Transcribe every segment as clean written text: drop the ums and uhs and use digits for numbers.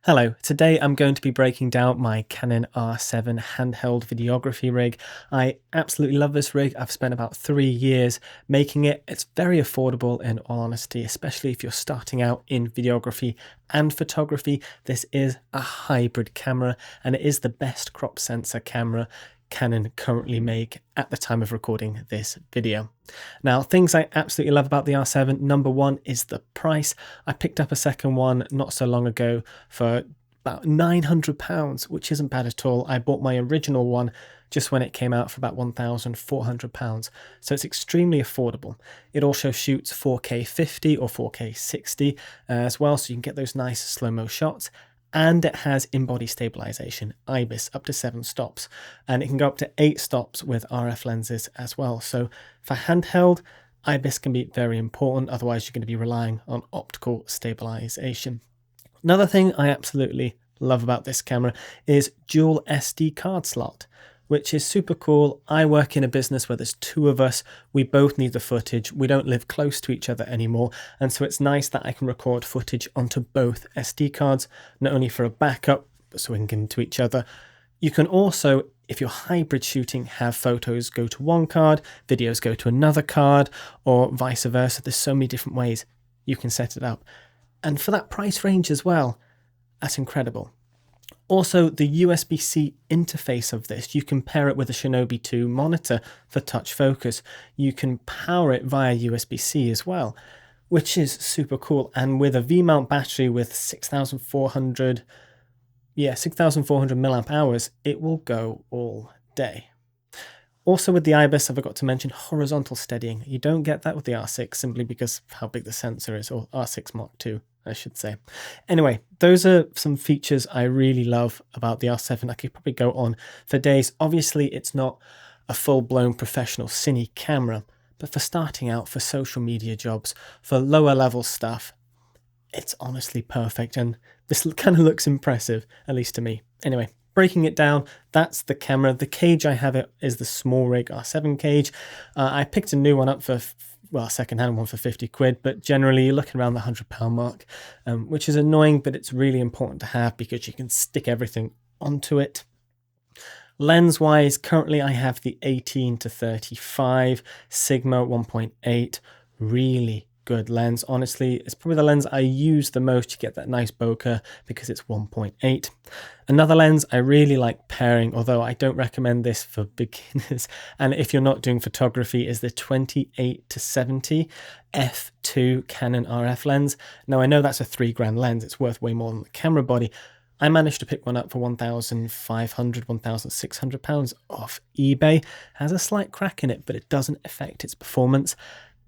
Hello, today I'm going to be breaking down my Canon R7 handheld videography rig. I absolutely love this rig. I've spent about 3 years making it. It's very affordable in all honesty, especially if you're starting out in videography and photography. This is a hybrid camera and it is the best crop sensor camera Canon currently make at the time of recording this video. Now, things I absolutely love about the R7, number one is the price. I picked up a second one not so long ago for about £900, which isn't bad at all. I bought my original one just when it came out for about £1,400, so it's extremely affordable. It also shoots 4K 50 or 4K 60 as well, so you can get those nice slow-mo shots. And it has in-body stabilization, IBIS, up to 7 stops. And it can go up to 8 stops with RF lenses as well. So for handheld, IBIS can be very important. Otherwise, you're going to be relying on optical stabilization. Another thing I absolutely love about this camera is dual SD card slot, which is super cool. I work in a business where there's 2 of us. We both need the footage. We don't live close to each other anymore. And so it's nice that I can record footage onto both SD cards, not only for a backup, but so we can get into each other. You can also, if you're hybrid shooting, have photos go to one card, videos go to another card, or vice versa. There's so many different ways you can set it up. And for that price range as well, that's incredible. Also, the USB-C interface of this, you can pair it with a Shinobi 2 monitor for touch focus. You can power it via USB-C as well, which is super cool. And with a V-mount battery with 6,400 milliamp hours, it will go all day. Also with the IBIS, I forgot to mention horizontal steadying. You don't get that with the R6 simply because of how big the sensor is, or R6 Mark II. I should say. Anyway, those are some features I really love about the R7. I could probably go on for days. Obviously, it's not a full-blown professional cine camera, but for starting out, for social media jobs, for lower level stuff, it's honestly perfect. And this kind of looks impressive, at least to me. Anyway, breaking it down, that's the camera. The cage I have it is the Smallrig R7 cage. I picked a new one up for a second-hand one for 50 quid, but generally you're looking around the £100 mark, which is annoying, but it's really important to have because you can stick everything onto it. Lens-wise, currently I have the 18-35 Sigma 1.8, really good lens. Honestly, it's probably the lens I use the most to get that nice bokeh because it's 1.8. Another lens I really like pairing, although I don't recommend this for beginners, and if you're not doing photography, is the 28-70 f2 Canon RF lens. Now I know that's a £3,000 lens, it's worth way more than the camera body. I managed to pick one up for £1,500, £1,600 off eBay. It has a slight crack in it, but it doesn't affect its performance.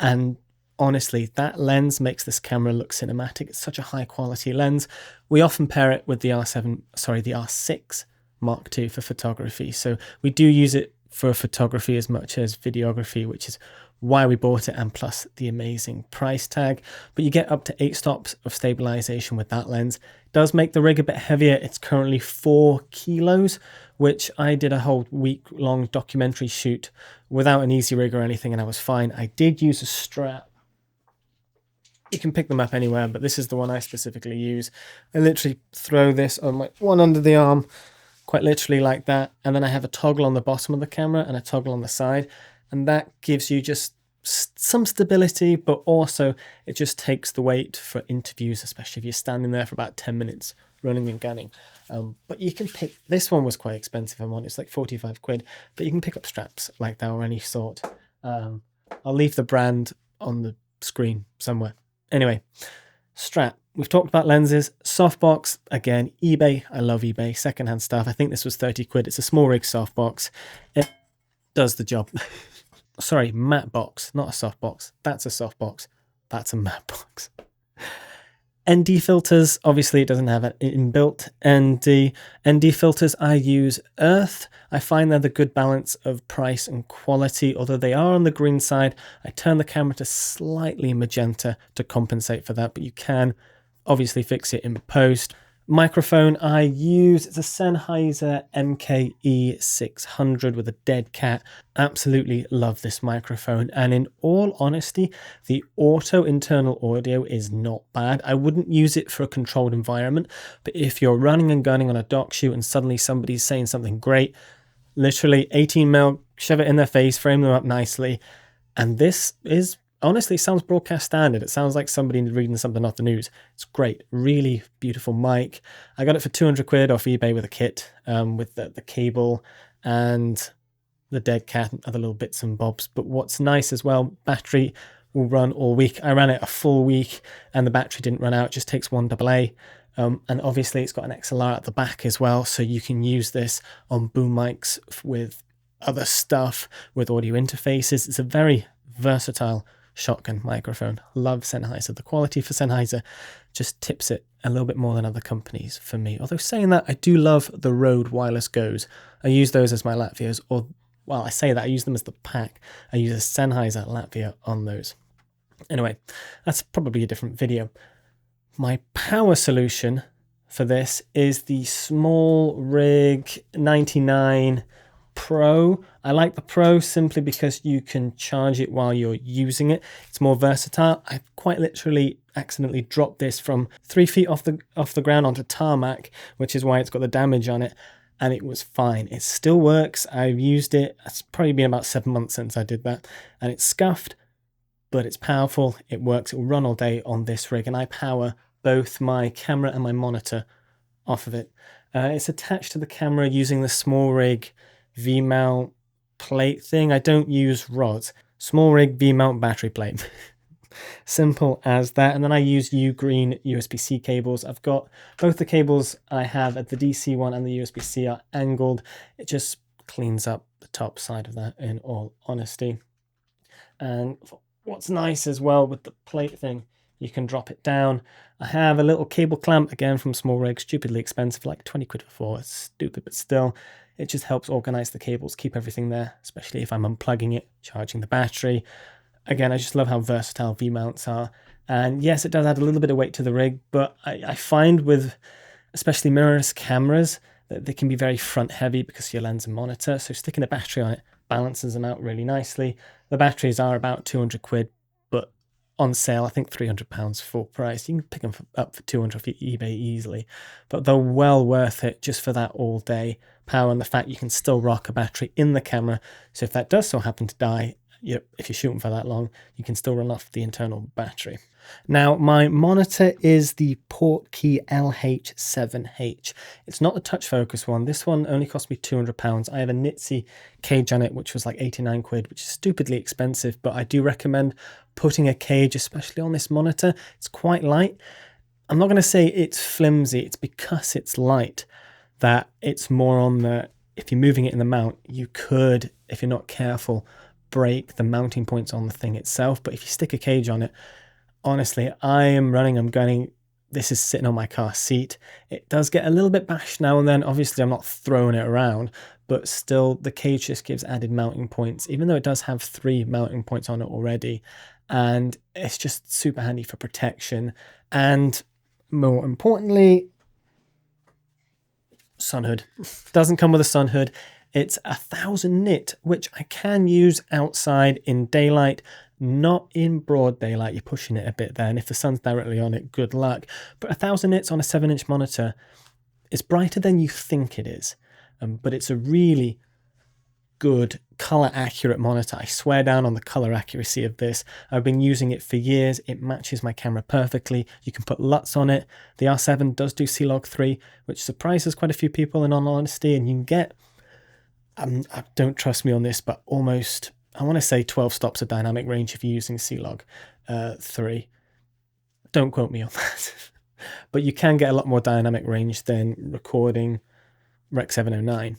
And honestly, that lens makes this camera look cinematic. It's such a high quality lens. We often pair it with the R6 Mark II for photography. So we do use it for photography as much as videography, which is why we bought it, and plus the amazing price tag. But you get up to 8 stops of stabilization with that lens. It does make the rig a bit heavier. It's currently 4 kilos, which I did a whole week-long documentary shoot without an easy rig or anything, and I was fine. I did use a strap. You can pick them up anywhere, but this is the one I specifically use. I literally throw this on my one under the arm, quite literally like that, and then I have a toggle on the bottom of the camera and a toggle on the side, and that gives you just some stability, but also it just takes the weight for interviews, especially if you're standing there for about 10 minutes running and gunning. But you can pick, this one was quite expensive, it's like 45 quid, but you can pick up straps like that or any sort. I'll leave the brand on the screen somewhere. Anyway, strap. We've talked about lenses. Softbox, again, eBay. I love eBay. Secondhand stuff. I think this was 30 quid. It's a Smallrig softbox. It does the job. Sorry, matte box, not a softbox. That's a softbox. That's a matte box. ND filters, obviously it doesn't have an inbuilt ND. ND filters, I use URTH. I find they're the good balance of price and quality, although they are on the green side. I turn the camera to slightly magenta to compensate for that, but you can obviously fix it in post. Microphone I use, it's a Sennheiser MKE 600 with a dead cat. Absolutely love this microphone, and in all honesty, the auto internal audio is not bad. I wouldn't use it for a controlled environment, but if you're running and gunning on a dock shoot and suddenly somebody's saying something great, literally 18mm, shove it in their face, frame them up nicely, and this is honestly sounds broadcast standard. It sounds like somebody reading something off the news. It's great, really beautiful mic. I got it for 200 quid off eBay with a kit, with the cable and the dead cat and other little bits and bobs. But what's nice as well, battery will run all week. I ran it a full week and the battery didn't run out. It just takes one AA. And obviously it's got an XLR at the back as well, so you can use this on boom mics with other stuff, with audio interfaces. It's a very versatile shotgun microphone. Love Sennheiser. The quality for Sennheiser just tips it a little bit more than other companies for me. Although saying that, I do love the Rode Wireless Go's. I use those as my Latvias, or well, I say that I use them as the pack. I use a Sennheiser Latvia on those. Anyway, that's probably a different video. My power solution for this is the Smallrig 99 Pro. I like the Pro simply because you can charge it while you're using it. It's more versatile. I quite literally accidentally dropped this from 3 feet off the ground onto tarmac, which is why it's got the damage on it, and it was fine. It still works. I've used it. It's probably been about 7 months since I did that, and it's scuffed, but it's powerful. It works. It will run all day on this rig, and I power both my camera and my monitor off of it. It's attached to the camera using the Smallrig V-mount plate thing. I don't use rods. Smallrig V-mount battery plate. Simple as that. And then I use Ugreen USB-C cables. I've got both the cables I have at the DC one and the USB-C are angled. It just cleans up the top side of that, in all honesty. And what's nice as well with the plate thing, you can drop it down. I have a little cable clamp, again from Smallrig, stupidly expensive, like 20 quid for 4. It's stupid, but still, it just helps organize the cables, keep everything there, especially if I'm unplugging it, charging the battery. Again, I just love how versatile V-mounts are. And yes, it does add a little bit of weight to the rig, but I find with especially mirrorless cameras that they can be very front heavy because of your lens and monitor. So sticking a battery on it balances them out really nicely. The batteries are about 200 quid, but on sale, I think £300 full price. You can pick them up for 200 off eBay easily, but they're well worth it just for that all day power and the fact you can still rock a battery in the camera. So if that does so happen to die, if you're shooting for that long, you can still run off the internal battery. Now, my monitor is the Portkeys LH7H. It's not the touch focus one. This one only cost me £200. I have a Nitze cage on it, which was like 89 quid, which is stupidly expensive, but I do recommend putting a cage, especially on this monitor. It's quite light. I'm not going to say it's flimsy. It's because it's light that it's more on the, if you're moving it in the mount, you could, if you're not careful, break the mounting points on the thing itself. But if you stick a cage on it, honestly, I'm gunning, this is sitting on my car seat. It does get a little bit bashed now and then. Obviously, I'm not throwing it around, but still the cage just gives added mounting points, even though it does have 3 mounting points on it already. And it's just super handy for protection. And more importantly, sun hood. Doesn't come with a sun hood. It's 1000 nit, which I can use outside in daylight, not in broad daylight. You're pushing it a bit there, and if the sun's directly on it, good luck. But 1000 nits on a 7-inch monitor is brighter than you think it is, but it's a really good color accurate monitor. I swear down on the color accuracy of this. I've been using it for years. It matches my camera perfectly. You can put LUTs on it. The R7 does do C-Log 3, which surprises quite a few people in all honesty, and you can get, don't trust me on this, but almost, I want to say 12 stops of dynamic range if you're using C-Log 3. Don't quote me on that. But you can get a lot more dynamic range than recording Rec. 709.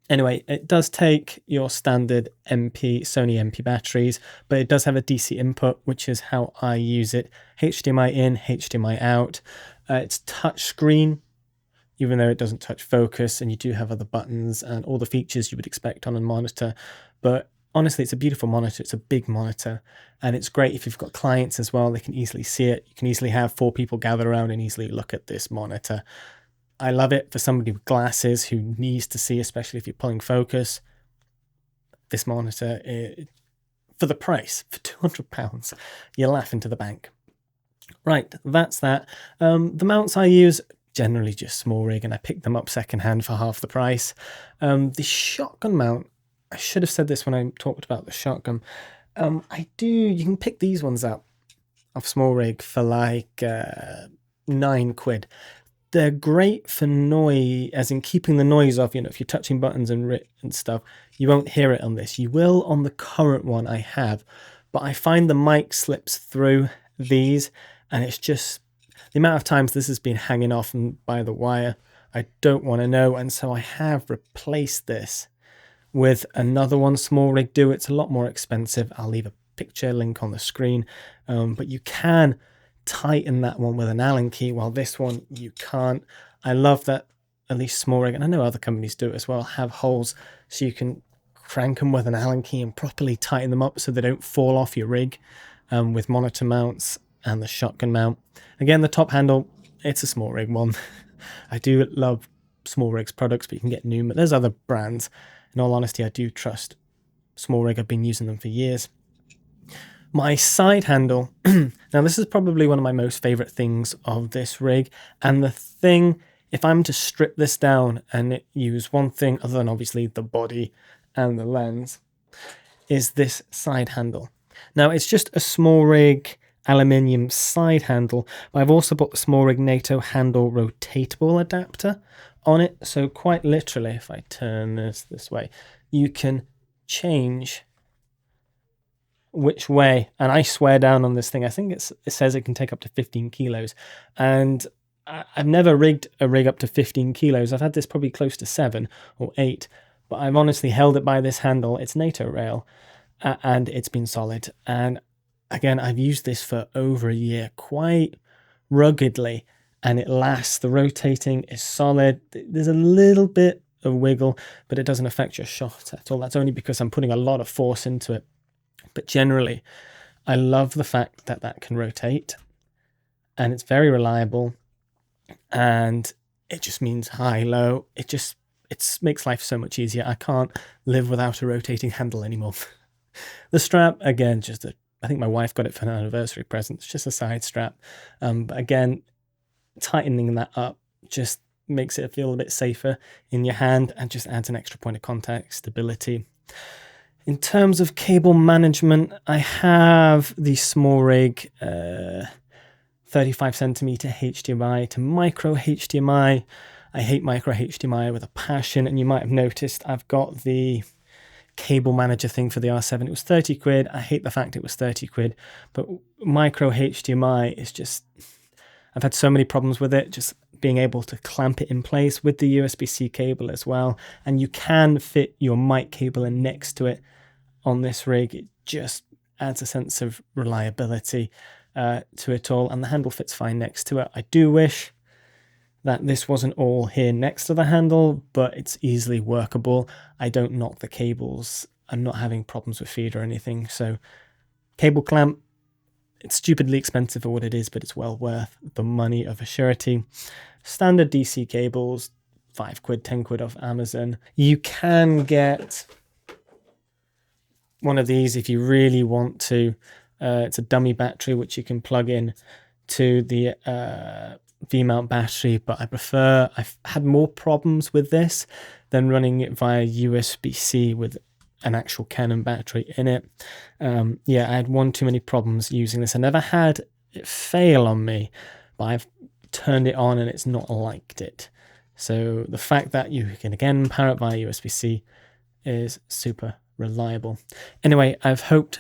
Anyway, it does take your standard Sony MP batteries, but it does have a DC input, which is how I use it. HDMI in, HDMI out. It's touchscreen, even though it doesn't touch focus, and you do have other buttons and all the features you would expect on a monitor. But honestly, it's a beautiful monitor. It's a big monitor, and it's great if you've got clients as well. They can easily see it. You can easily have 4 people gather around and easily look at this monitor. I love it for somebody with glasses who needs to see, especially if you're pulling focus. This monitor, for the price, for £200, you're laughing to the bank. Right, that's that. The mounts I use, generally just Smallrig, and I picked them up secondhand for half the price. The shotgun mount, I should have said this when I talked about the shotgun. You can pick these ones up off Smallrig for like £9. They're great for noise, as in keeping the noise off. You know, if you're touching buttons and stuff, you won't hear it on this. You will on the current one I have, but I find the mic slips through these, and it's just the amount of times this has been hanging off by the wire. I don't want to know, and so I have replaced this with another one Smallrig do. It's a lot more expensive. I'll leave a picture link on the screen, but you can tighten that one with an Allen key, while this one you can't. I love that at least Smallrig, and I know other companies do it as well, have holes so you can crank them with an Allen key and properly tighten them up so they don't fall off your rig, with monitor mounts and the shotgun mount. Again, the top handle, it's a Smallrig one. I do love Smallrig's products, but you can get new, but there's other brands. In all honesty, I do trust Smallrig. I've been using them for years. My side handle, now this is probably one of my most favorite things of this rig, and the thing, if I'm to strip this down and use one thing other than obviously the body and the lens, is this side handle. Now it's just a Smallrig aluminium side handle, but I've also put the Smallrig NATO handle rotatable adapter on it. So quite literally, if I turn this way, you can change which way, and I swear down on this thing. I think it says it can take up to 15 kilos, and I've never rigged a rig up to 15 kilos. I've had this probably close to 7 or 8, but I've honestly held it by this handle. It's NATO rail, and it's been solid. And again, I've used this for over a year quite ruggedly, and it lasts. The rotating is solid. There's a little bit of wiggle, but it doesn't affect your shot at all. That's only because I'm putting a lot of force into it. But generally, I love the fact that that can rotate, and it's very reliable, and it just means high, low. It makes life so much easier. I can't live without a rotating handle anymore. The strap, again, I think my wife got it for an anniversary present. It's just a side strap. But again, tightening that up just makes it feel a bit safer in your hand and just adds an extra point of contact, stability. In terms of cable management, I have the Smallrig 35cm HDMI to micro HDMI. I hate micro HDMI with a passion, and you might have noticed I've got the cable manager thing for the R7. It was 30 quid. I hate the fact it was 30 quid, but micro HDMI is just, I've had so many problems with it, just being able to clamp it in place with the USB-C cable as well. And you can fit your mic cable in next to it on this rig. It just adds a sense of reliability to it all, and the handle fits fine next to it. I do wish that this wasn't all here next to the handle, but it's easily workable. I don't knock the cables. I'm not having problems with feed or anything. So cable clamp, it's stupidly expensive for what it is, but it's well worth the money of a surety. Standard DC cables, 5 quid, 10 quid off Amazon. You can get one of these if you really want to. It's a dummy battery which you can plug in to the V-mount battery, but I've had more problems with this than running it via USB-C with an actual Canon battery in it. Yeah, I had one too many problems using this. I never had it fail on me, but I've turned it on and it's not liked it. So the fact that you can again power it via USB-C is super reliable. Anyway, I've hoped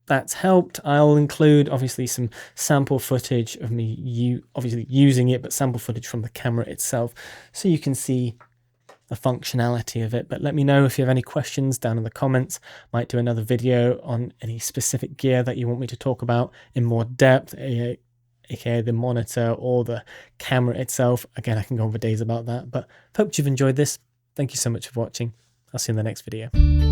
that's helped. I'll include obviously some sample footage of me obviously using it, but sample footage from the camera itself so you can see the functionality of it. But let me know if you have any questions down in the comments. Might do another video on any specific gear that you want me to talk about in more depth, aka the monitor or the camera itself. Again, I can go on for days about that, but hope you've enjoyed this. Thank you so much for watching. I'll see you in the next video.